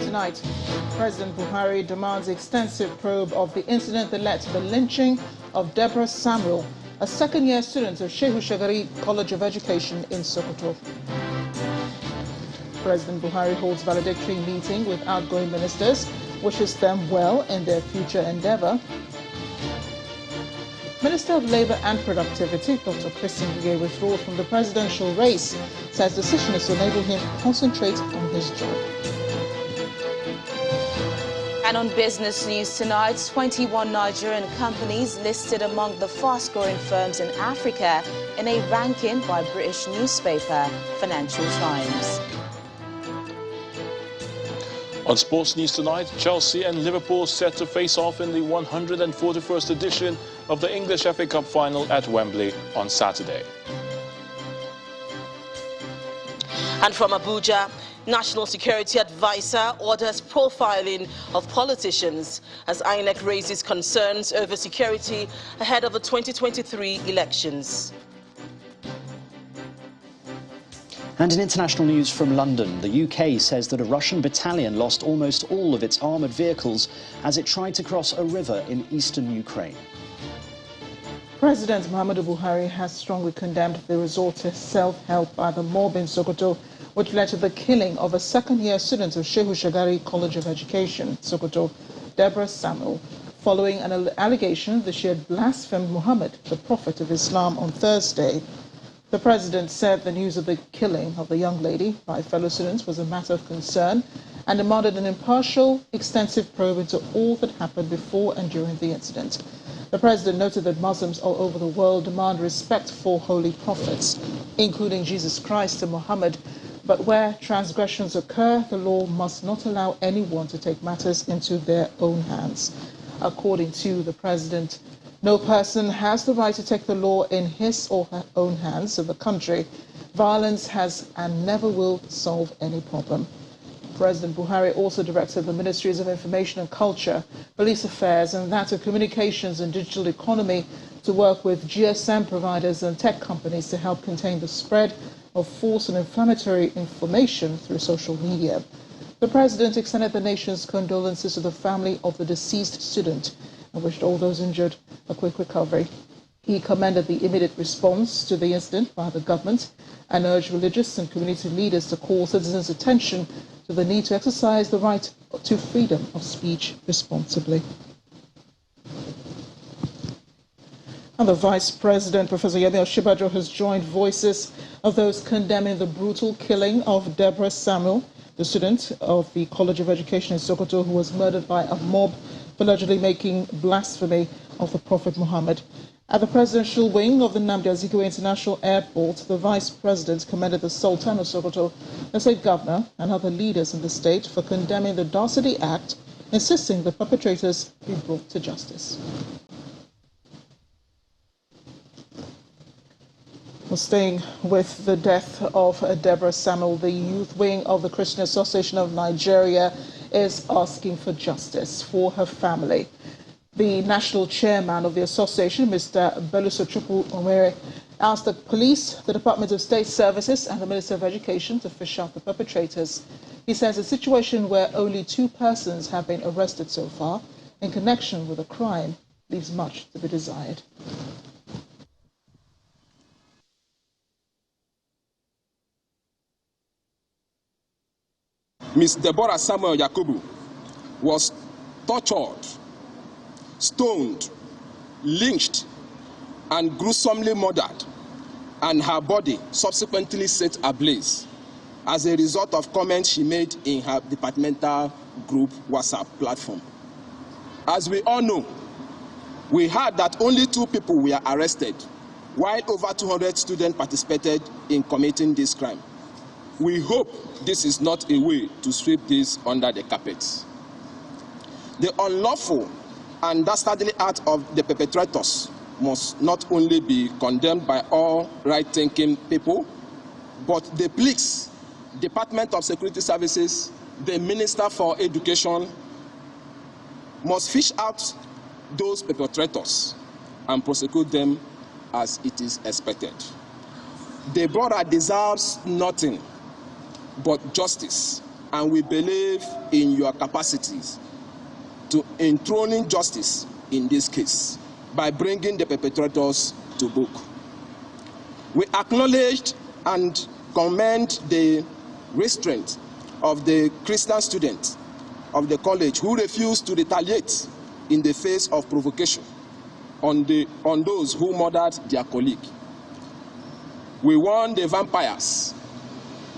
tonight. President Buhari demands extensive probe of the incident that led to the lynching of Deborah Samuel, a second-year student of Shehu Shagari College of Education in Sokoto. President Buhari holds valedictory meeting with outgoing ministers, wishes them well in their future endeavor. Minister of Labour and Productivity, Dr. Christian Gige, withdraws from the presidential race, says decision is to enable him to concentrate on his job. And on business news tonight, 21 Nigerian companies listed among the fast-growing firms in Africa in a ranking by British newspaper Financial Times. On sports news tonight, Chelsea and Liverpool set to face off in the 141st edition of the English FA Cup final at Wembley on Saturday. And from Abuja, National Security Advisor orders profiling of politicians as INEC raises concerns over security ahead of the 2023 elections. And in international news from London, the UK says that a Russian battalion lost almost all of its armoured vehicles as it tried to cross a river in eastern Ukraine. President Muhammadu Buhari has strongly condemned the resort to self-help by the mob in Sokoto, which led to the killing of a second-year student of Shehu Shagari College of Education, Sokoto, Deborah Samuel, following an allegation that she had blasphemed Muhammad, the Prophet of Islam, on Thursday. The president said the news of the killing of the young lady by fellow students was a matter of concern and demanded an impartial, extensive probe into all that happened before and during the incident. The president noted that Muslims all over the world demand respect for holy prophets, including Jesus Christ and Muhammad, but where transgressions occur, the law must not allow anyone to take matters into their own hands. According to the president, no person has the right to take the law in his or her own hands in the country. Violence has and never will solve any problem. President Buhari also directed the Ministries of Information and Culture, Police Affairs and that of Communications and Digital Economy to work with GSM providers and tech companies to help contain the spread of false and inflammatory information through social media. The president extended the nation's condolences to the family of the deceased student and wished all those injured a quick recovery. He commended the immediate response to the incident by the government and urged religious and community leaders to call citizens' attention to the need to exercise the right to freedom of speech responsibly. And the Vice President, Professor Yemi Osinbajo, has joined voices of those condemning the brutal killing of Deborah Samuel, the student of the College of Education in Sokoto, who was murdered by a mob for allegedly making blasphemy of the Prophet Muhammad. At the presidential wing of the Nnamdi Azikiwe International Airport, the Vice President commended the Sultan of Sokoto, the state governor, and other leaders in the state for condemning the Dastardly Act, insisting the perpetrators be brought to justice. Well, staying with the death of Deborah Samuel, the youth wing of the Christian Association of Nigeria is asking for justice for her family. The national chairman of the association, Mr. Belusochukwu Onwere, asked the police, the Department of State Services and the Minister of Education to fish out the perpetrators. He says a situation where only 2 persons have been arrested so far in connection with a crime leaves much to be desired. Miss Deborah Samuel Yakubu was tortured, stoned, lynched, and gruesomely murdered, and her body subsequently set ablaze as a result of comments she made in her departmental group WhatsApp platform. As we all know, we heard that only 2 people were arrested, while over 200 students participated in committing this crime. We hope this is not a way to sweep this under the carpet. The unlawful and dastardly act of the perpetrators must not only be condemned by all right-thinking people, but the police, Department of Security Services, the Minister for Education must fish out those perpetrators and prosecute them as it is expected. Deborah deserves nothing but justice and we believe in your capacities to enthroning justice in this case by bringing the perpetrators to book. We acknowledged and commend the restraint of the Christian students of the college who refused to retaliate in the face of provocation on those who murdered their colleague. We warn the vampires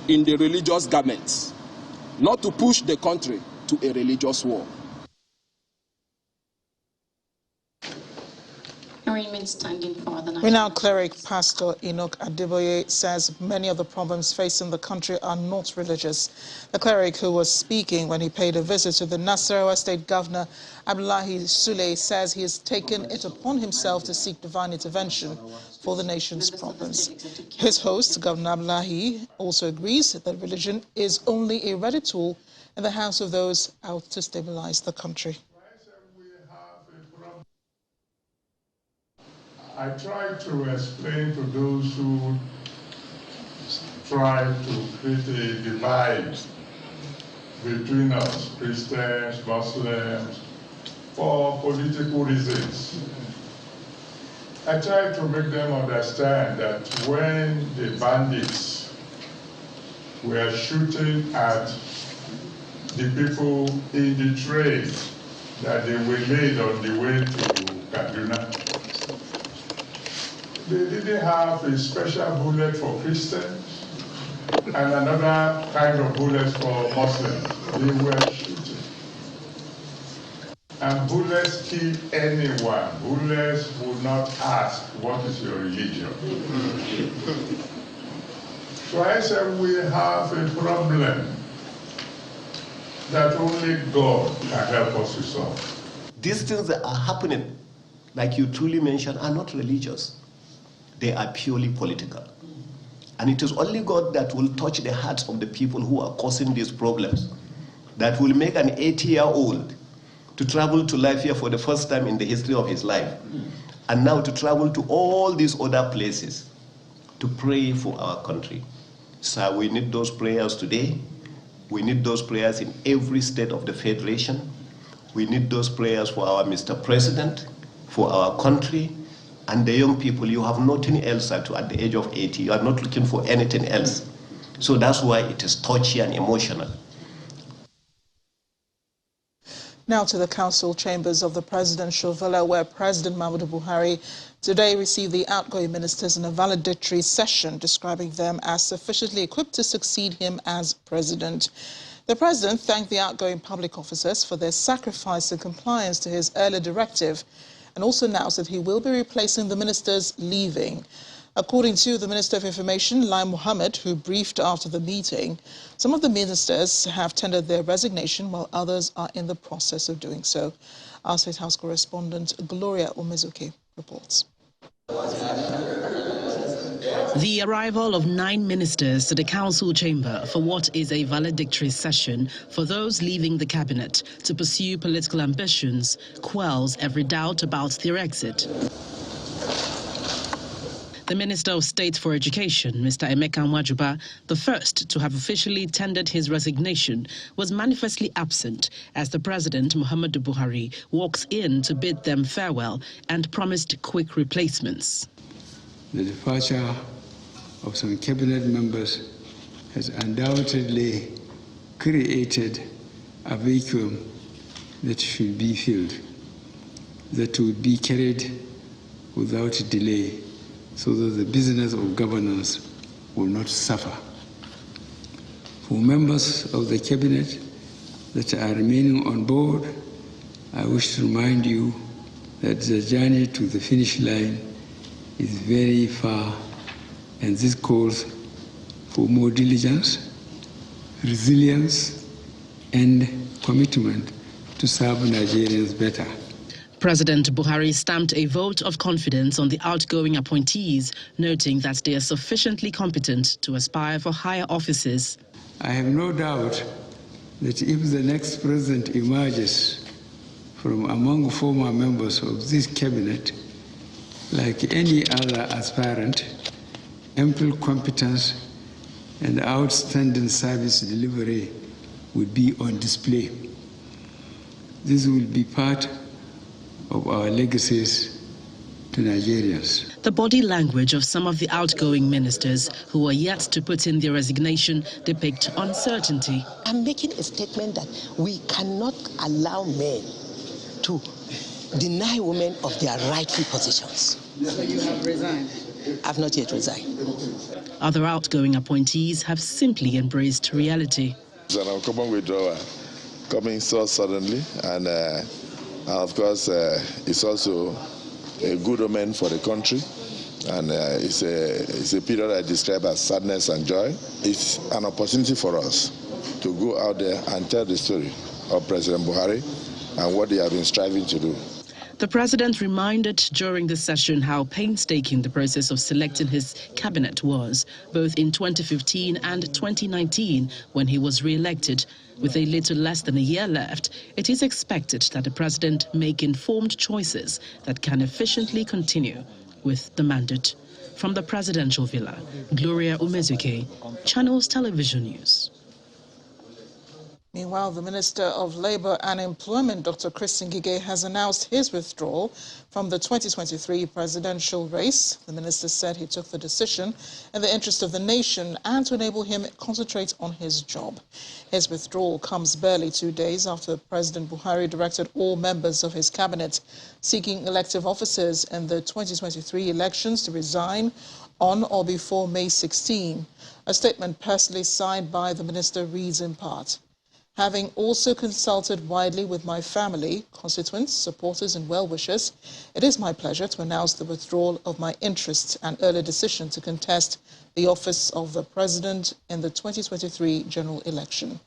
in the religious garments not to push the country to a religious war. Renowned cleric Pastor Enoch Adeboye says many of the problems facing the country are not religious. The cleric, who was speaking when he paid a visit to the Nasarawa State Governor Abdullahi Sule, says he has taken it upon himself to seek divine intervention for the nation's problems. His host, Governor Abdullahi, also agrees that religion is only a ready tool in the hands of those out to stabilize the country. I try to explain to those who try to create a divide between us, Christians, Muslims, for political reasons. I try to make them understand that when the bandits were shooting at the people in the train that they were laid on the way to Kaduna, they didn't have a special bullet for Christians and another kind of bullet for Muslims. They were shooting. And bullets kill anyone. Bullets will not ask, what is your religion? So I said, we have a problem that only God can help us to solve. These things that are happening, like you truly mentioned, are not religious. They are purely political. And it is only God that will touch the hearts of the people who are causing these problems, that will make an 80-year-old to travel to life here for the first time in the history of his life, and now to travel to all these other places to pray for our country. So we need those prayers today. We need those prayers in every state of the Federation. We need those prayers for our Mr. President, for our country, and the young people. You have nothing else at the age of 80. You are not looking for anything else. So that's why it is touchy and emotional. Now to the council chambers of the presidential villa, where President Muhammadu Buhari today received the outgoing ministers in a valedictory session, describing them as sufficiently equipped to succeed him as president. The president thanked the outgoing public officers for their sacrifice and compliance to his earlier directive, and also announced that he will be replacing the ministers leaving. According to the Minister of Information, Lai Mohammed, who briefed after the meeting, some of the ministers have tendered their resignation while others are in the process of doing so. Our State House correspondent Gloria Omezuke reports. The arrival of 9 ministers to the council chamber for what is a valedictory session for those leaving the cabinet to pursue political ambitions quells every doubt about their exit. The Minister of State for Education, Mr. Emeka Nwajuba, the first to have officially tendered his resignation, was manifestly absent as the President, Muhammadu Buhari, walks in to bid them farewell and promised quick replacements. The departure of some cabinet members has undoubtedly created a vacuum that should be filled, that would be carried without delay, so that the business of governance will not suffer. For members of the cabinet that are remaining on board, I wish to remind you that the journey to the finish line is very far, and this calls for more diligence, resilience, and commitment to serve Nigerians better. President Buhari stamped a vote of confidence on the outgoing appointees, noting that they are sufficiently competent to aspire for higher offices. I have no doubt that if the next president emerges from among former members of this cabinet, like any other aspirant, ample competence and outstanding service delivery would be on display. This will be part of our legacies to Nigerians. The body language of some of the outgoing ministers who are yet to put in their resignation depict uncertainty. I'm making a statement that we cannot allow men to deny women of their rightful positions. So you have resigned? I've not yet resigned. Other outgoing appointees have simply embraced reality. It's an uncommon withdrawal coming so suddenly, and of course it's also a good omen for the country, and it's a period I describe as sadness and joy. It's an opportunity for us to go out there and tell the story of President Buhari and what they have been striving to do. The president reminded during the session how painstaking the process of selecting his cabinet was, both in 2015 and 2019 when he was re-elected. With a little less than a year left, it is expected that the president make informed choices that can efficiently continue with the mandate. From the presidential villa, Gloria Umezuke, Channels Television News. Meanwhile, the Minister of Labour and Employment, Dr. Chris Ngige, has announced his withdrawal from the 2023 presidential race. The minister said he took the decision in the interest of the nation and to enable him to concentrate on his job. His withdrawal comes barely 2 days after President Buhari directed all members of his cabinet seeking elective officers in the 2023 elections to resign on or before May 16. A statement personally signed by the minister reads in part, "Having also consulted widely with my family, constituents, supporters and well-wishers, it is my pleasure to announce the withdrawal of my interest and early decision to contest the office of the President in the 2023 general election.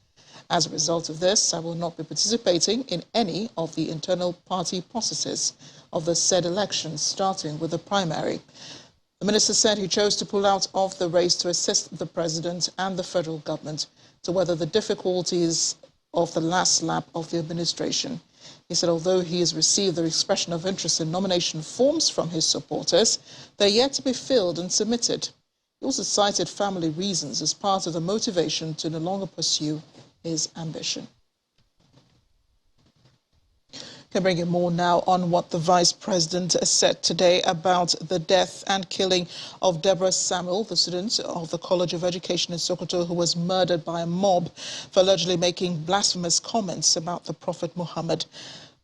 As a result of this, I will not be participating in any of the internal party processes of the said elections, starting with the primary." The minister said he chose to pull out of the race to assist the President and the federal government to weather the difficulties of the last lap of the administration. He said although he has received the expression of interest in nomination forms from his supporters, they are yet to be filled and submitted. He also cited family reasons as part of the motivation to no longer pursue his ambition. Can bring you more now on what the Vice President said today about the death and killing of Deborah Samuel, the student of the College of Education in Sokoto, who was murdered by a mob for allegedly making blasphemous comments about the Prophet Muhammad.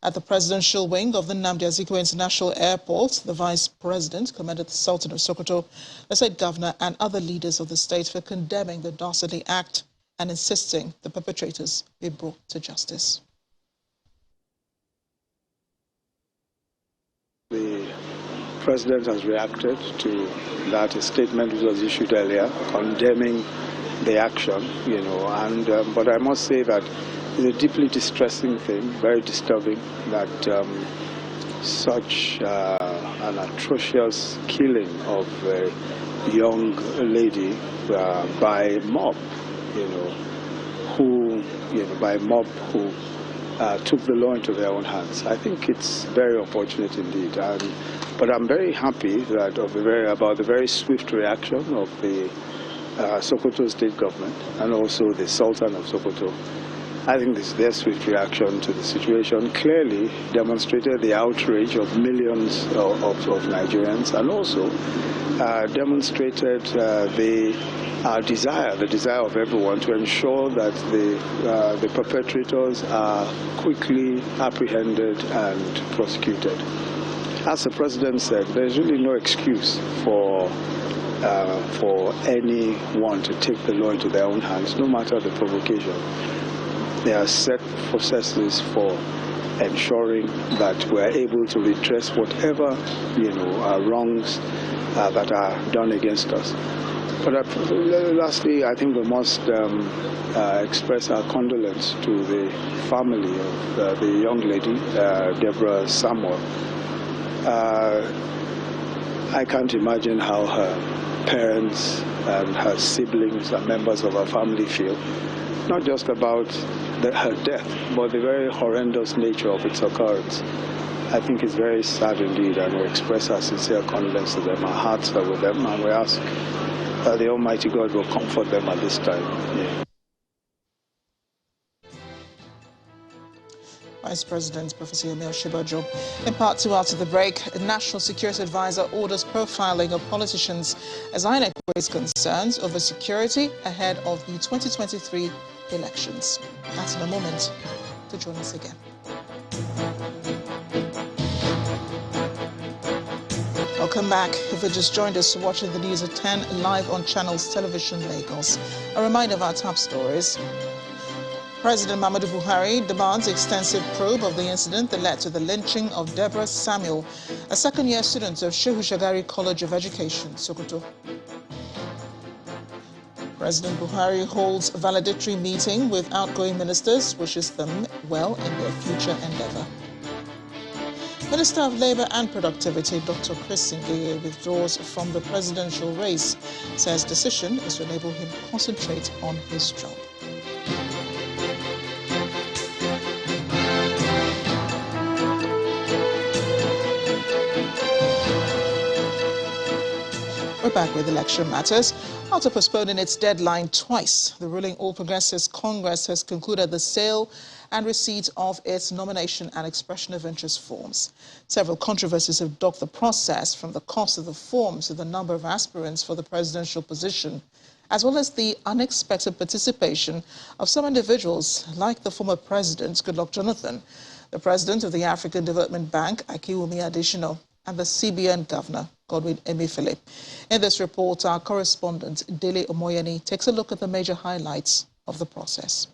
At the presidential wing of the Nnamdi Azikiwe International Airport, the Vice President commended the Sultan of Sokoto, the state governor and other leaders of the state for condemning the dastardly act and insisting the perpetrators be brought to justice. The President has reacted to that statement which was issued earlier, condemning the action, but I must say that it's a deeply distressing thing, very disturbing that such an atrocious killing of a young lady by a mob, who took the law into their own hands. I think it's very unfortunate indeed, but I'm very happy that about the very swift reaction of the Sokoto state government and also the Sultan of Sokoto. I think their swift reaction to the situation clearly demonstrated the outrage of millions of Nigerians, and also demonstrated the desire of everyone to ensure that the perpetrators are quickly apprehended and prosecuted. As the President said, there's really no excuse for anyone to take the law into their own hands, no matter the provocation. There are set processes for ensuring that we're able to redress whatever wrongs that are done against us. But lastly, I think we must express our condolence to the family of the young lady, Deborah Samuel. I can't imagine how her parents and her siblings and members of her family feel, not just about her death, but the very horrendous nature of its occurrence. I think it's very sad indeed, and we express our sincere condolence to them. Our hearts are with them, and we ask that the Almighty God will comfort them at this time. Yeah. Vice President Professor Emil Shibajo. In part 2 after the break, a National Security Advisor orders profiling of politicians as INEC raised concerns over security ahead of the 2023 elections. That's in a moment. To join us again. Welcome back. If you just joined us, watching the news at 10 live on Channels Television Lagos. A reminder of our top stories. President Muhammadu Buhari demands extensive probe of the incident that led to the lynching of Deborah Samuel, a second-year student of Shehu Shagari College of Education, Sokoto. President Buhari holds a valedictory meeting with outgoing ministers, wishes them well in their future endeavor. Minister of Labour and Productivity, Dr. Chris Ngige, withdraws from the presidential race, says decision is to enable him to concentrate on his job. We're back with election matters. After postponing its deadline twice, the ruling All Progressives Congress has concluded the sale and receipt of its nomination and expression of interest forms. Several controversies have dogged the process, from the cost of the forms to the number of aspirants for the presidential position, as well as the unexpected participation of some individuals like the former president, Goodluck Jonathan, the president of the African Development Bank, Akiwumi Adesina, and the CBN governor, Godwin Emefiele. In this report, our correspondent, Dele Omoyeni, takes a look at the major highlights of the process.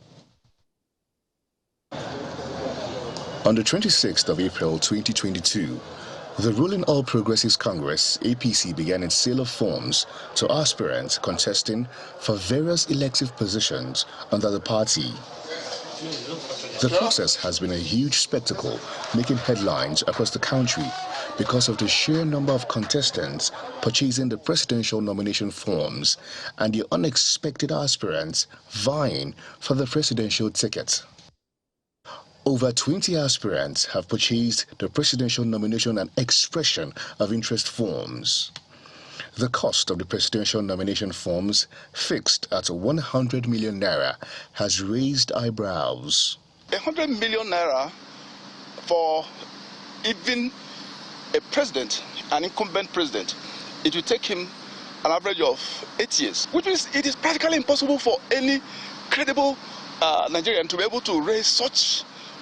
On the 26th of April 2022, the ruling All Progressives Congress, APC, began its sale of forms to aspirants contesting for various elective positions under the party. The process has been a huge spectacle, making headlines across the country because of the sheer number of contestants purchasing the presidential nomination forms and the unexpected aspirants vying for the presidential ticket. Over 20 aspirants have purchased the presidential nomination and expression of interest forms. The cost of the presidential nomination forms, fixed at 100 million naira, has raised eyebrows. 100 million naira for even a president, an incumbent president, it will take him an average of 8 years, which means it is practically impossible for any credible Nigerian to be able to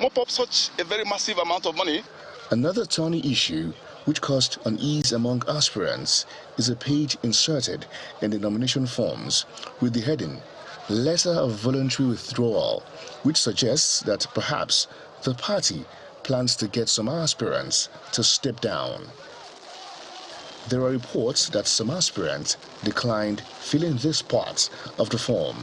mop up such a very massive amount of money. Another thorny issue which caused unease among aspirants is a page inserted in the nomination forms with the heading Letter of Voluntary Withdrawal, which suggests that perhaps the party plans to get some aspirants to step down. There are reports that some aspirants declined filling this part of the form.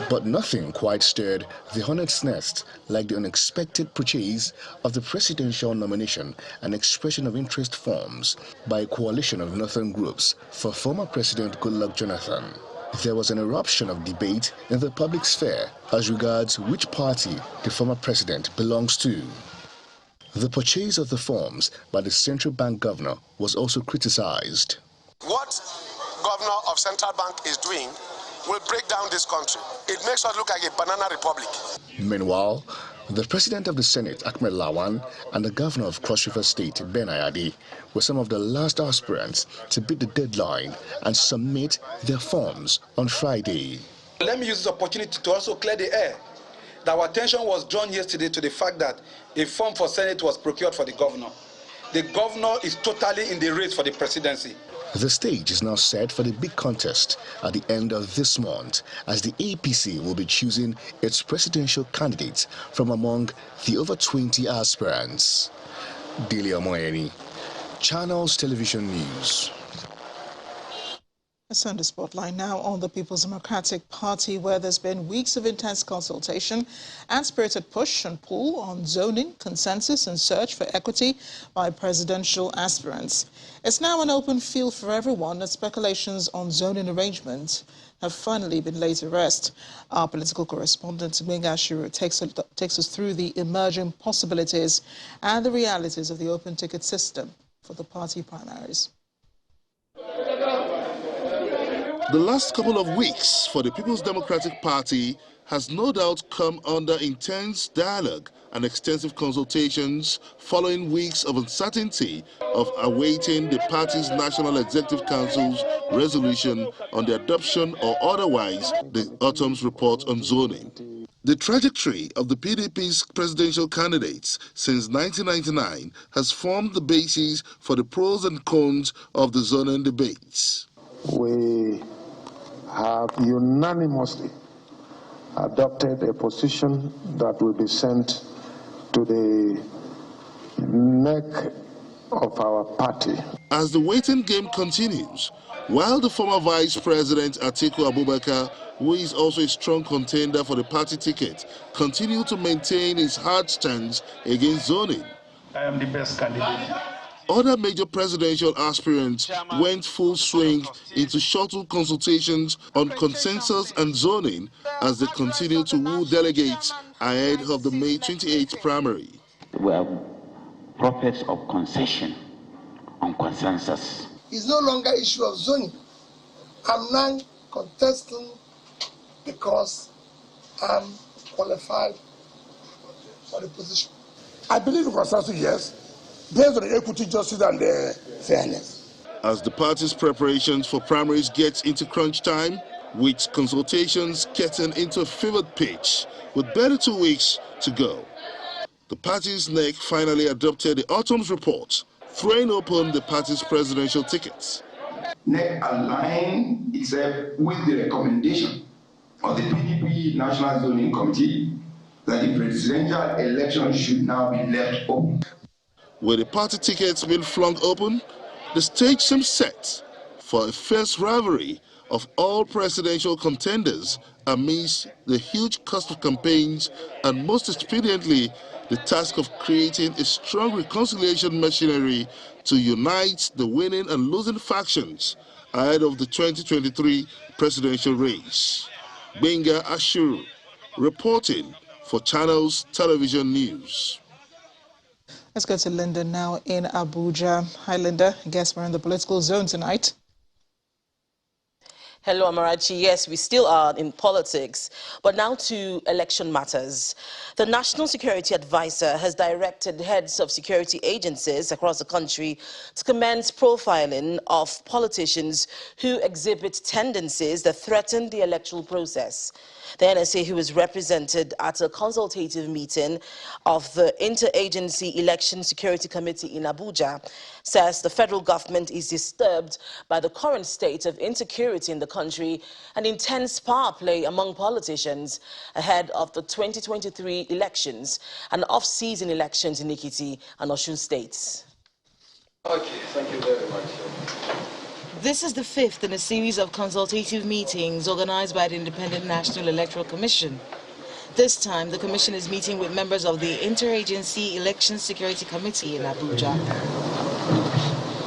But nothing quite stirred the hornet's nest like the unexpected purchase of the presidential nomination and expression of interest forms by a coalition of northern groups for former President Goodluck Jonathan. There was an eruption of debate in the public sphere as regards which party the former president belongs to. The purchase of the forms by the central bank governor was also criticized. What governor of central bank is doing will break down this country. It makes us look like a banana republic. Meanwhile, the president of the Senate, Ahmed Lawan, and the governor of Cross River State, Ben Ayade, were some of the last aspirants to beat the deadline and submit their forms on Friday. Let me use this opportunity to also clear the air that our attention was drawn yesterday to the fact that a form for Senate was procured for the governor. The governor is totally in the race for the presidency. The stage is now set for the big contest at the end of this month, as the APC will be choosing its presidential candidates from among the over 20 aspirants. Delia Moeni, Channels Television News. A Sunday spotlight now on the People's Democratic Party, where there's been weeks of intense consultation and spirited push and pull on zoning, consensus and search for equity by presidential aspirants. It's now an open field for everyone as speculations on zoning arrangements have finally been laid to rest. Our political correspondent, Minga Shiro, takes us through the emerging possibilities and the realities of the open ticket system for the party primaries. The last couple of weeks for the People's Democratic Party has no doubt come under intense dialogue and extensive consultations following weeks of uncertainty of awaiting the party's National Executive Council's resolution on the adoption or otherwise the autumn's report on zoning. The trajectory of the PDP's presidential candidates since 1999 has formed the basis for the pros and cons of the zoning debates. We have unanimously adopted a position that will be sent to the neck of our party. As the waiting game continues, while the former Vice President Atiku Abubakar, who is also a strong contender for the party ticket, continued to maintain his hard stance against zoning. I am the best candidate. Other major presidential aspirants went full swing into shuttle consultations on consensus and zoning as they continue to woo delegates ahead of the May 28th primary. We are prophets of concession on consensus. It's no longer an issue of zoning. I'm now contesting because I'm qualified for the position. I believe in consensus, yes, based on the equity, justice, and fairness. As the party's preparations for primaries gets into crunch time, with consultations getting into a fevered pitch, with barely 2 weeks to go, the party's NEC finally adopted the autumn's report, throwing open the party's presidential tickets. NEC aligned itself with the recommendation of the PDP National Zoning Committee that the presidential election should now be left open. With the party tickets being flung open, the stage seems set for a fierce rivalry of all presidential contenders amidst the huge cost of campaigns and, most expediently, the task of creating a strong reconciliation machinery to unite the winning and losing factions ahead of the 2023 presidential race. Benga Ashuru, reporting for Channels Television News. Let's go to Linda now in Abuja. Hi, Linda. I guess we're in the political zone tonight. Hello, Amarachi. Yes, we still are in politics, but now to election matters. The National Security Advisor has directed heads of security agencies across the country to commence profiling of politicians who exhibit tendencies that threaten the electoral process. The NSA, who was represented at a consultative meeting of the Interagency Election Security Committee in Abuja, says the federal government is disturbed by the current state of insecurity in the country and intense power play among politicians ahead of the 2023 elections and off-season elections in Ekiti and Osun states. Okay, thank you very much. This is the fifth in a series of consultative meetings organized by the Independent National Electoral Commission. This time, the Commission is meeting with members of the Interagency Election Security Committee in Abuja.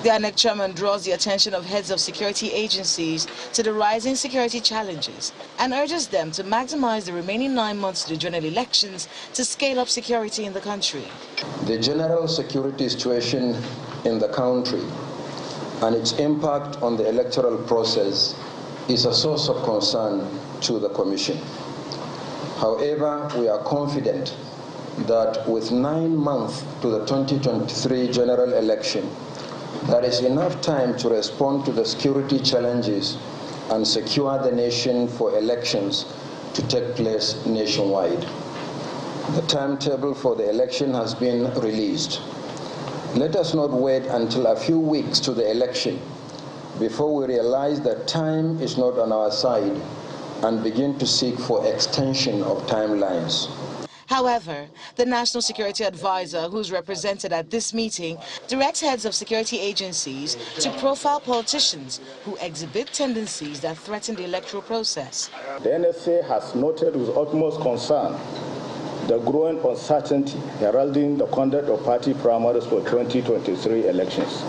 The INEC chairman draws the attention of heads of security agencies to the rising security challenges and urges them to maximize the remaining 9 months to the general elections to scale up security in the country. The general security situation in the country and its impact on the electoral process is a source of concern to the Commission. However, we are confident that with 9 months to the 2023 general election, there is enough time to respond to the security challenges and secure the nation for elections to take place nationwide. The timetable for the election has been released. Let us not wait until a few weeks to the election before we realize that time is not on our side and begin to seek for extension of timelines. However, the National Security Advisor, who's represented at this meeting, directs heads of security agencies to profile politicians who exhibit tendencies that threaten the electoral process. The NSA has noted with utmost concern the growing uncertainty heralding the conduct of party primaries for 2023 elections.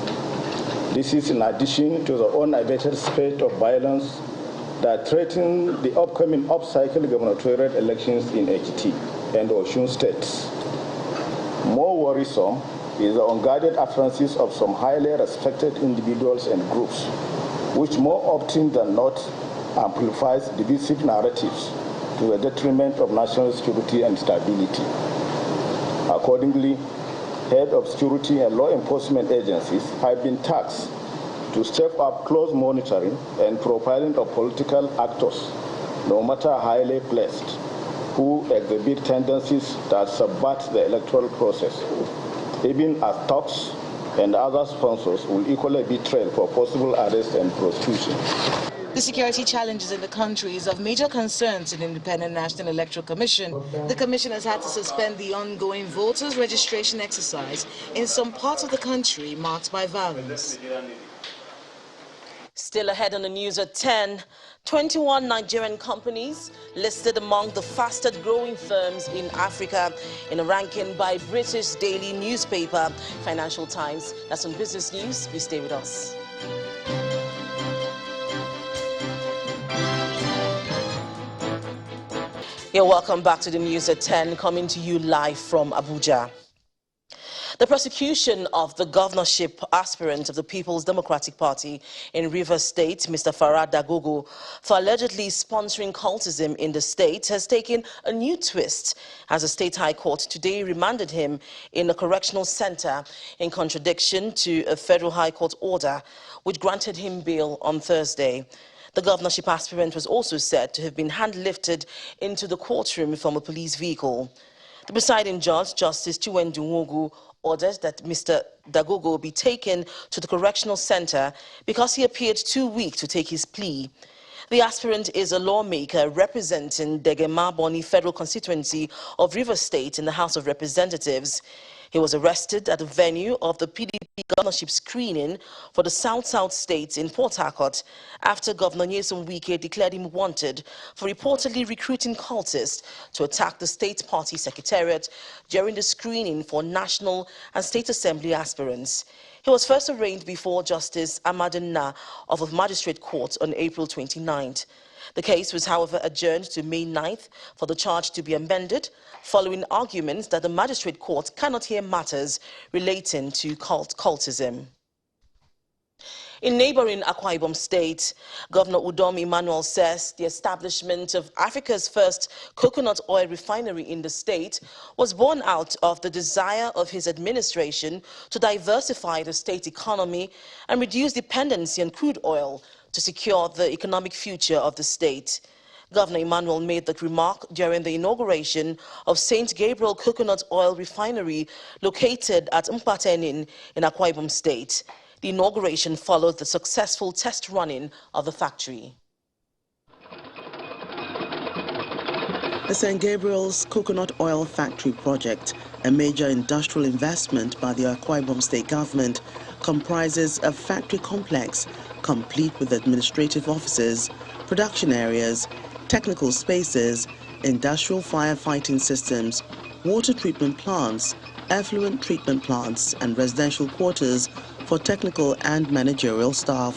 This is in addition to the unabated spate of violence that threaten the upcoming up-cycle gubernatorial elections in Ekiti and Osun states. More worrisome is the unguarded utterances of some highly respected individuals and groups, which more often than not amplifies divisive narratives to to the detriment of national security and stability. Accordingly, heads of security and law enforcement agencies have been tasked to step up close monitoring and profiling of political actors, no matter how highly placed, who exhibit tendencies that subvert the electoral process, even as talks and other sponsors will equally be trailed for possible arrest and prosecution. The security challenges in the country is of major concern to the Independent National Electoral Commission. The Commission has had to suspend the ongoing voters' registration exercise in some parts of the country marked by violence. Still ahead on the news at 10, 21 Nigerian companies listed among the fastest growing firms in Africa in a ranking by British daily newspaper Financial Times. That's on Business News. Please stay with us. You're welcome back to the news at 10, coming to you live from Abuja. The prosecution of the governorship aspirant of the People's Democratic Party in Rivers State, Mr. Farah Dagogo, for allegedly sponsoring cultism in the state has taken a new twist as the State High Court today remanded him in a correctional center in contradiction to a Federal High Court order which granted him bail on Thursday. The governorship aspirant was also said to have been hand-lifted into the courtroom from a police vehicle. The presiding judge, Justice Chiwendu Nwogu, ordered that Mr. Dagogo be taken to the correctional center because he appeared too weak to take his plea. The aspirant is a lawmaker representing Degema Boni Federal Constituency of Rivers State in the House of Representatives. He was arrested at the venue of the PDP governorship screening for the South-South states in Port Harcourt after Governor Nyesom Wike declared him wanted for reportedly recruiting cultists to attack the state party secretariat during the screening for national and state assembly aspirants. He was first arraigned before Justice Amadina of a magistrate court on April 29th. The case was, however, adjourned to May 9th for the charge to be amended, following arguments that the magistrate court cannot hear matters relating to cultism. In neighboring Akwa Ibom State, Governor Udom Emmanuel says the establishment of Africa's first coconut oil refinery in the state was born out of the desire of his administration to diversify the state economy and reduce dependency on crude oil to secure the economic future of the state. Governor Emmanuel made that remark during the inauguration of St. Gabriel Coconut Oil Refinery located at Mpatenin in Akwa Ibom State. The inauguration followed the successful test running of the factory. The St. Gabriel's Coconut Oil Factory project, a major industrial investment by the Akwa Ibom State government, comprises a factory complex complete with administrative offices, production areas, technical spaces, industrial firefighting systems, water treatment plants, effluent treatment plants, and residential quarters for technical and managerial staff.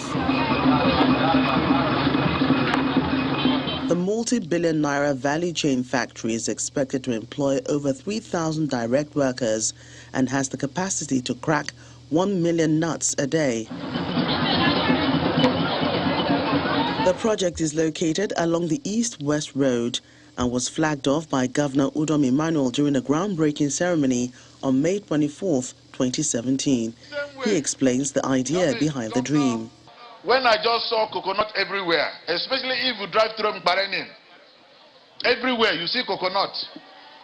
The multi-billion naira value chain factory is expected to employ over 3,000 direct workers and has the capacity to crack 1 million nuts a day. The project is located along the East-West Road and was flagged off by Governor Udom Emmanuel during a groundbreaking ceremony on May 24, 2017. He explains the idea behind the dream. When I just saw coconut everywhere, especially if you drive through Mbarenin, everywhere you see coconut,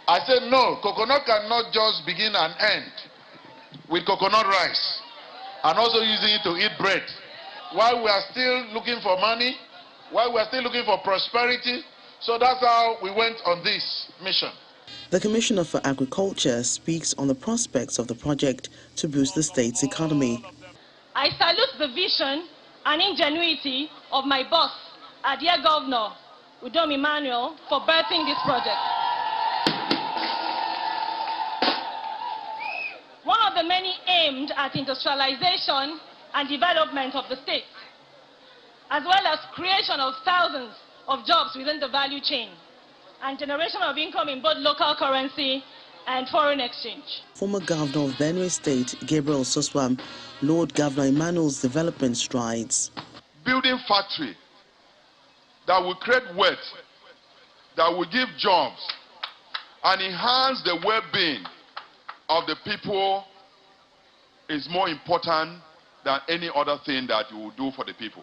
I said, no, coconut cannot just begin and end with coconut rice and also using it to eat bread. While we are still looking for money, while we are still looking for prosperity, so that's how we went on this mission. The Commissioner for Agriculture speaks on the prospects of the project to boost the state's economy. I salute the vision and ingenuity of my boss, our dear Governor Udom Emmanuel, for birthing this project. One of the many aimed at industrialization and development of the state, as well as creation of thousands of jobs within the value chain and generation of income in both local currency and foreign exchange. Former Governor of Benue State, Gabriel Soswam, lauded Governor Emmanuel's development strides. Building factory that will create wealth that will give jobs and enhance the well-being of the people is more important than any other thing that you will do for the people.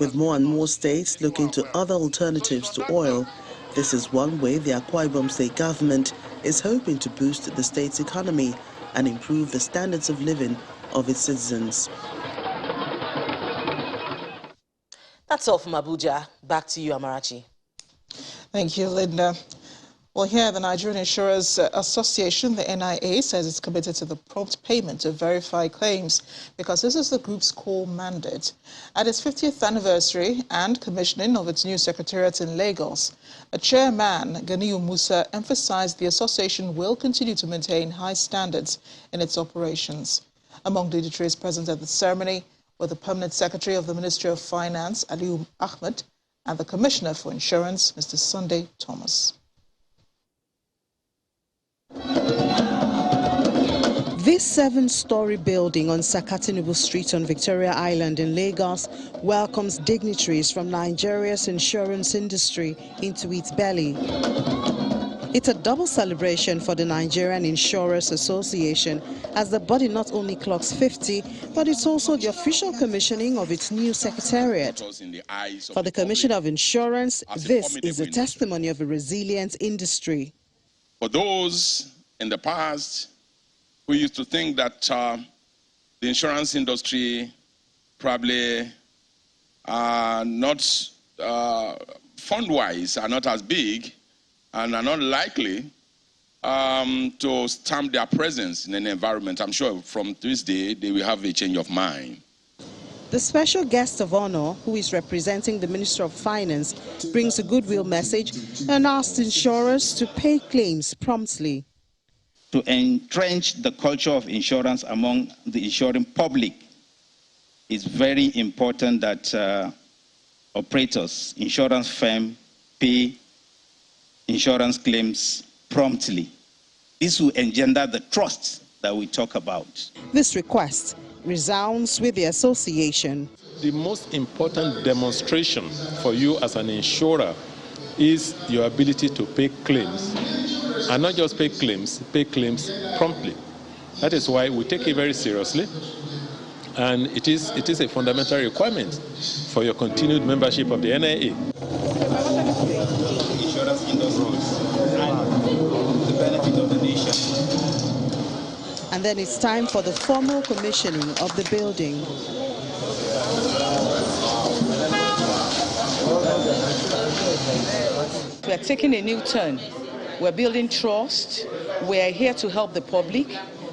With more and more states looking to other alternatives to oil, this is one way the Akwa Ibom state government is hoping to boost the state's economy and improve the standards of living of its citizens. That's all from Abuja. Back to you, Amarachi. Thank you, Linda. Well, here, the Nigerian Insurers Association, the NIA, says it's committed to the prompt payment of verified claims because this is the group's core mandate. At its 50th anniversary and commissioning of its new secretariat in Lagos, a chairman, Ganiyu Musa, emphasized the association will continue to maintain high standards in its operations. Among dignitaries present at the ceremony were the Permanent Secretary of the Ministry of Finance, Aliyu Ahmed, and the Commissioner for Insurance, Mr. Sunday Thomas. This 7-story building on Sakatinubu Street on Victoria Island in Lagos welcomes dignitaries from Nigeria's insurance industry into its belly. It's a double celebration for the Nigerian Insurers Association, as the body not only clocks 50, but it's also the official commissioning of its new secretariat. For the Commissioner of Insurance, this is a testimony of a resilient industry. For those in the past who used to think that the insurance industry probably are not fund-wise, are not as big, and are not likely to stamp their presence in an environment, I'm sure from this day they will have a change of mind. The special guest of honor, who is representing the Minister of Finance, brings a goodwill message and asks insurers to pay claims promptly. To entrench the culture of insurance among the insuring public, it's very important that operators, insurance firms, pay insurance claims promptly. This will engender the trust that we talk about. This request resounds with the association. The most important demonstration for you as an insurer is your ability to pay claims. And not just pay claims promptly. That is why we take it very seriously. And it is a fundamental requirement for your continued membership of the NIA. Insurance industry and the benefit of the nation. And then it's time for the formal commissioning of the building. We are taking a new turn. We're building trust. We are here to help the public,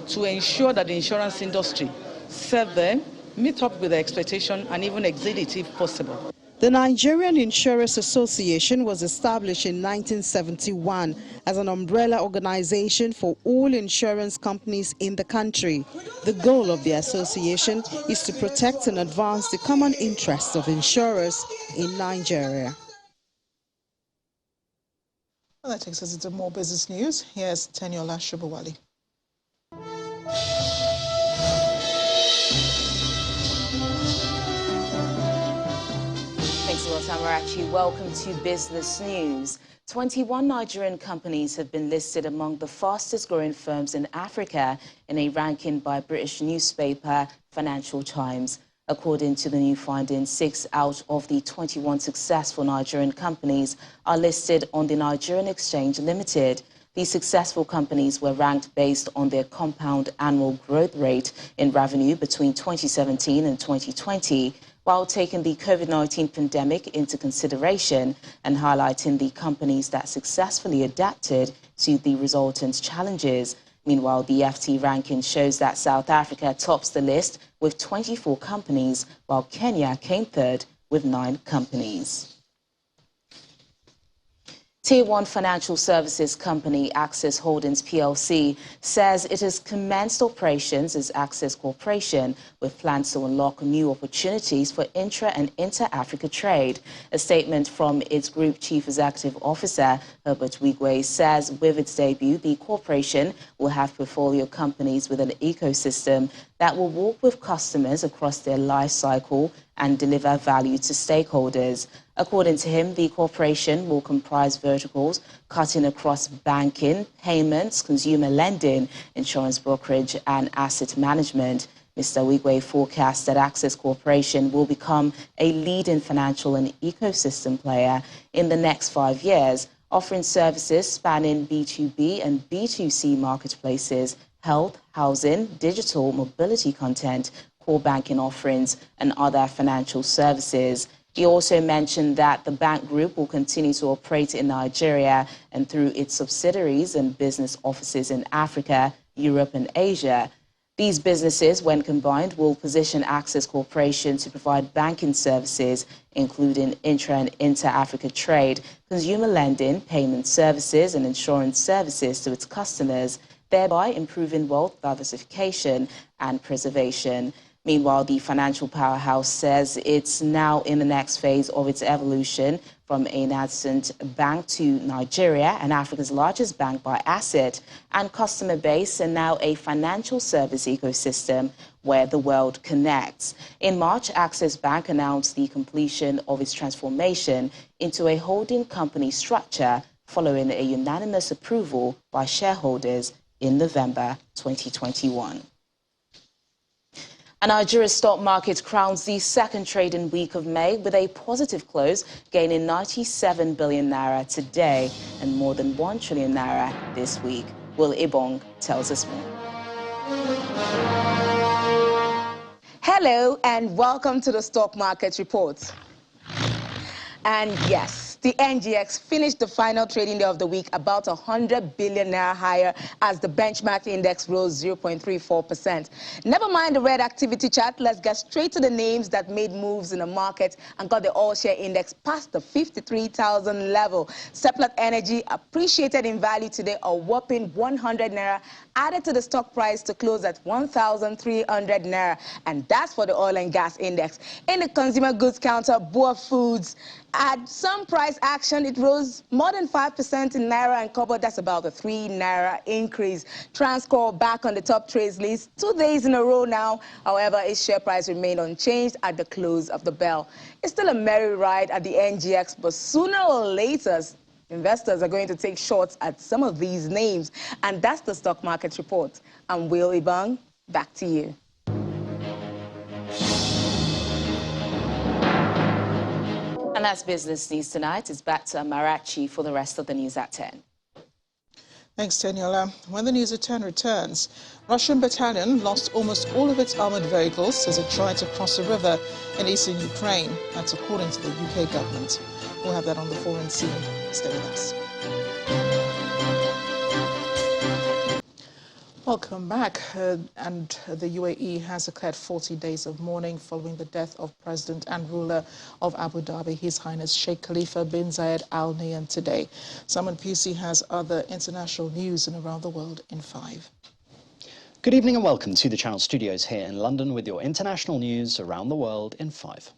to ensure that the insurance industry serve them, meet up with their expectation, and even exceed it if possible. The Nigerian Insurers Association was established in 1971 as an umbrella organization for all insurance companies in the country. The goal of the association is to protect and advance the common interests of insurers in Nigeria. Well, that takes us into more business news. Here's Teniola Shubawali. Thanks a lot, Amarachi. Welcome to Business News. 21 Nigerian companies have been listed among the fastest growing firms in Africa in a ranking by British newspaper Financial Times. According to the new findings, 6 out of the 21 successful Nigerian companies are listed on the Nigerian Exchange Limited. These successful companies were ranked based on their compound annual growth rate in revenue between 2017 and 2020, while taking the COVID-19 pandemic into consideration and highlighting the companies that successfully adapted to the resultant challenges. Meanwhile, the FT ranking shows that South Africa tops the list with 24 companies, while Kenya came third with 9 companies. Tier 1 financial services company Access Holdings plc says it has commenced operations as Access Corporation with plans to unlock new opportunities for intra- and inter-Africa trade. A statement from its Group Chief Executive Officer, Herbert Wigwe, says with its debut, the corporation will have portfolio companies with an ecosystem that will work with customers across their life cycle and deliver value to stakeholders. According to him, the corporation will comprise verticals cutting across banking, payments, consumer lending, insurance brokerage, and asset management. Mr. Wigwe forecasts that Access Corporation will become a leading financial and ecosystem player in the next 5 years, offering services spanning B2B and B2C marketplaces, health, housing, digital mobility content, core banking offerings, and other financial services. He also mentioned that the bank group will continue to operate in Nigeria and through its subsidiaries and business offices in Africa, Europe, and Asia. These businesses, when combined, will position Access Corporation to provide banking services, including intra- and inter-Africa trade, consumer lending, payment services, and insurance services to its customers, thereby improving wealth diversification and preservation. Meanwhile, the financial powerhouse says it's now in the next phase of its evolution from a nascent bank to Nigeria and Africa's largest bank by asset and customer base, and now a financial service ecosystem where the world connects. In March, Access Bank announced the completion of its transformation into a holding company structure following a unanimous approval by shareholders in November 2021. And Nigeria's stock market crowns the second trading week of May with a positive close, gaining 97 billion naira today and more than 1 trillion naira this week. Will Ibong tells us more. Hello and welcome to the Stock Market Report. And yes, the NGX finished the final trading day of the week about 100 billion naira higher as the benchmark index rose 0.34%. Never mind the red activity chart, let's get straight to the names that made moves in the market and got the all-share index past the 53,000 level. Seplat Energy appreciated in value today, a whopping 100 naira, added to the stock price to close at 1,300 naira, and that's for the oil and gas index. In the consumer goods counter, Boa Foods had some price action. It rose more than 5% in naira and copper. That's about a 3 naira increase. Transcorp back on the top trades list 2 days in a row now. However, its share price remained unchanged at the close of the bell. It's still a merry ride at the NGX, but sooner or later, investors are going to take shots at some of these names. And that's the Stock Market Report. I'm Will Ibang. Back to you. And that's Business News tonight. It's back to Marachi for the rest of the news at 10. Thanks, Teniola. When the news at 10 returns, Russian battalion lost almost all of its armored vehicles as it tried to cross a river in eastern Ukraine. That's according to the UK government. We'll have that on the foreign scene. Stay with us. Welcome back. And the UAE has declared 40 days of mourning following the death of President and ruler of Abu Dhabi, His Highness Sheikh Khalifa bin Zayed Al Nahyan today. Simon Pusey has other international news and around the world in 5. Good evening and welcome to the Channel Studios here in London with your international news around the world in 5.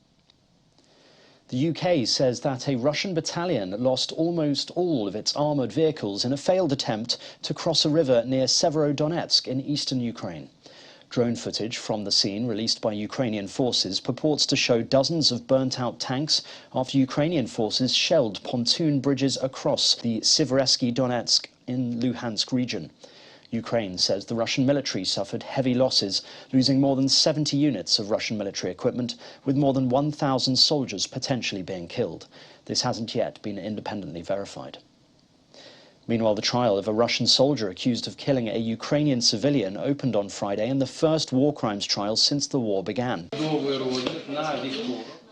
The UK says that a Russian battalion lost almost all of its armoured vehicles in a failed attempt to cross a river near Severodonetsk in eastern Ukraine. Drone footage from the scene released by Ukrainian forces purports to show dozens of burnt-out tanks after Ukrainian forces shelled pontoon bridges across the Siversky Donetsk in Luhansk region. Ukraine says the Russian military suffered heavy losses, losing more than 70 units of Russian military equipment, with more than 1,000 soldiers potentially being killed. This hasn't yet been independently verified. Meanwhile, the trial of a Russian soldier accused of killing a Ukrainian civilian opened on Friday in the first war crimes trial since the war began.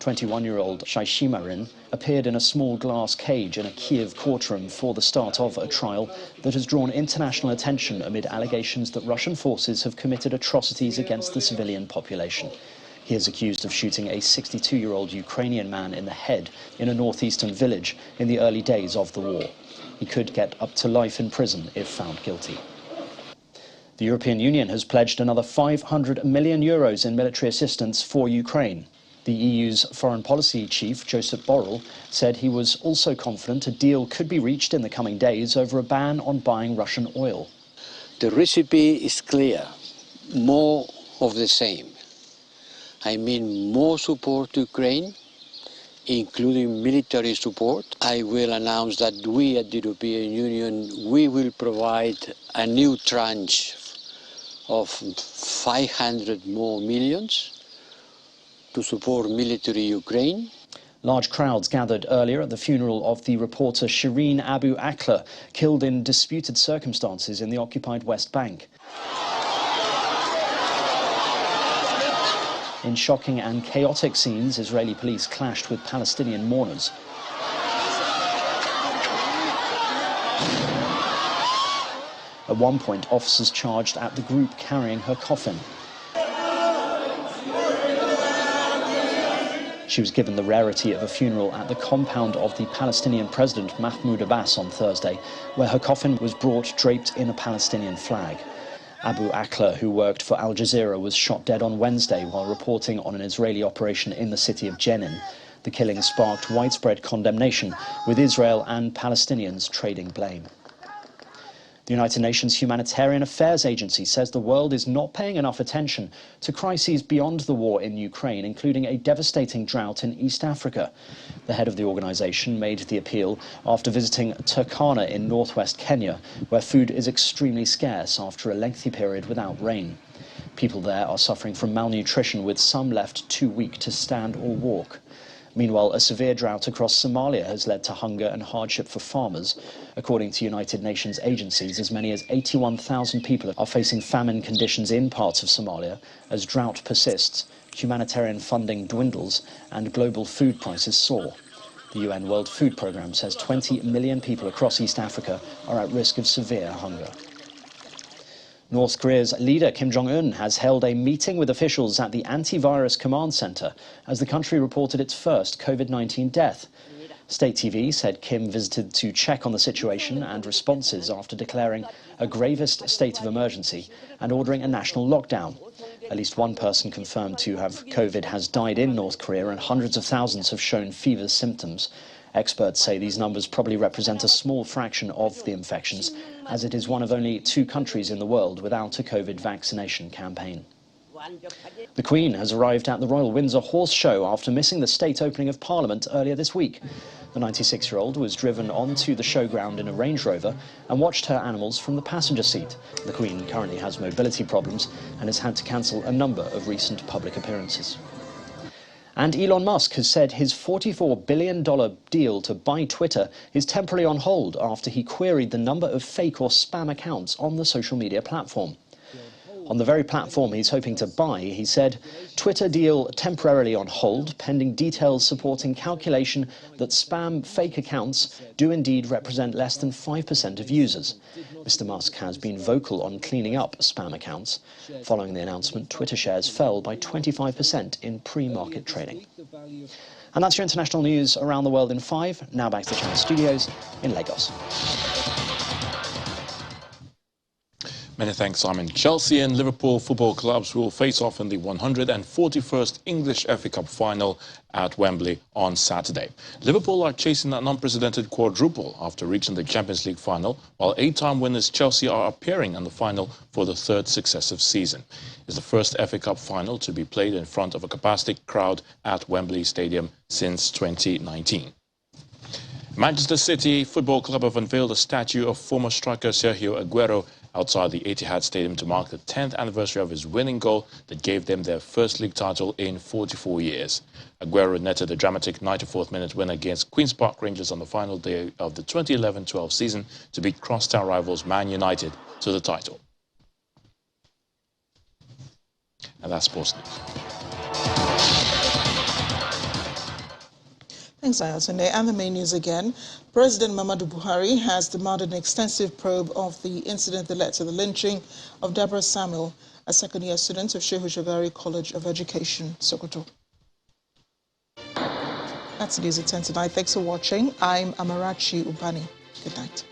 21-year-old Shaishimarin appeared in a small glass cage in a Kiev courtroom for the start of a trial that has drawn international attention amid allegations that Russian forces have committed atrocities against the civilian population. He is accused of shooting a 62-year-old Ukrainian man in the head in a northeastern village in the early days of the war. He could get up to life in prison if found guilty. The European Union has pledged another €500 million in military assistance for Ukraine. The EU's foreign policy chief, Joseph Borrell, said he was also confident a deal could be reached in the coming days over a ban on buying Russian oil. The recipe is clear, more of the same. I mean more support to Ukraine, including military support. I will announce that we at the European Union, we will provide a new tranche of 500 more millions to support military Ukraine. Large crowds gathered earlier at the funeral of the reporter Shireen Abu Akleh, killed in disputed circumstances in the occupied West Bank. In shocking and chaotic scenes, Israeli police clashed with Palestinian mourners. At one point, officers charged at the group carrying her coffin. She was given the rarity of a funeral at the compound of the Palestinian President Mahmoud Abbas on Thursday, where her coffin was brought draped in a Palestinian flag. Abu Akleh, who worked for Al Jazeera, was shot dead on Wednesday while reporting on an Israeli operation in the city of Jenin. The killing sparked widespread condemnation, with Israel and Palestinians trading blame. The United Nations Humanitarian Affairs Agency says the world is not paying enough attention to crises beyond the war in Ukraine, including a devastating drought in East Africa. The head of the organization made the appeal after visiting Turkana in northwest Kenya, where food is extremely scarce after a lengthy period without rain. People there are suffering from malnutrition, with some left too weak to stand or walk. Meanwhile, a severe drought across Somalia has led to hunger and hardship for farmers. According to United Nations agencies, as many as 81,000 people are facing famine conditions in parts of Somalia as drought persists, humanitarian funding dwindles, and global food prices soar. The UN World Food Programme says 20 million people across East Africa are at risk of severe hunger. North Korea's leader Kim Jong-un has held a meeting with officials at the Antivirus Command Center as the country reported its first COVID-19 death. State TV said Kim visited to check on the situation and responses after declaring a gravest state of emergency and ordering a national lockdown. At least one person confirmed to have COVID has died in North Korea, and hundreds of thousands have shown fever symptoms. Experts say these numbers probably represent a small fraction of the infections, as it is one of only 2 countries in the world without a COVID vaccination campaign. The Queen has arrived at the Royal Windsor Horse Show after missing the state opening of Parliament earlier this week. The 96-year-old was driven onto the showground in a Range Rover and watched her animals from the passenger seat. The Queen currently has mobility problems and has had to cancel a number of recent public appearances. And Elon Musk has said his $44 billion deal to buy Twitter is temporarily on hold after he queried the number of fake or spam accounts on the social media platform. On the very platform he's hoping to buy, he said, Twitter deal temporarily on hold, pending details supporting calculation that spam fake accounts do indeed represent less than 5% of users. Mr. Musk has been vocal on cleaning up spam accounts. Following the announcement, Twitter shares fell by 25% in pre-market trading. And that's your international news around the world in 5. Now back to the Channel Studios in Lagos. Many thanks, Simon. Chelsea and Liverpool football clubs will face off in the 141st English FA Cup final at Wembley on Saturday. Liverpool are chasing an unprecedented quadruple after reaching the Champions League final, while 8-time winners Chelsea are appearing in the final for the 3rd successive season. It's the first FA Cup final to be played in front of a capacity crowd at Wembley Stadium since 2019. Manchester City Football Club have unveiled a statue of former striker Sergio Aguero outside the Etihad Stadium to mark the 10th anniversary of his winning goal that gave them their first league title in 44 years. Aguero netted a dramatic 94th minute win against Queen's Park Rangers on the final day of the 2011-12 season to beat crosstown rivals Man United to the title. And that's sports news. Thanks, Ayatollah. And the main news again. President Muhammadu Buhari has demanded an extensive probe of the incident that led to the lynching of Deborah Samuel, a second-year student of Shehu Shagari College of Education, Sokoto. That's the news at 10 tonight. Thanks for watching. I'm Amarachi Ubani. Good night.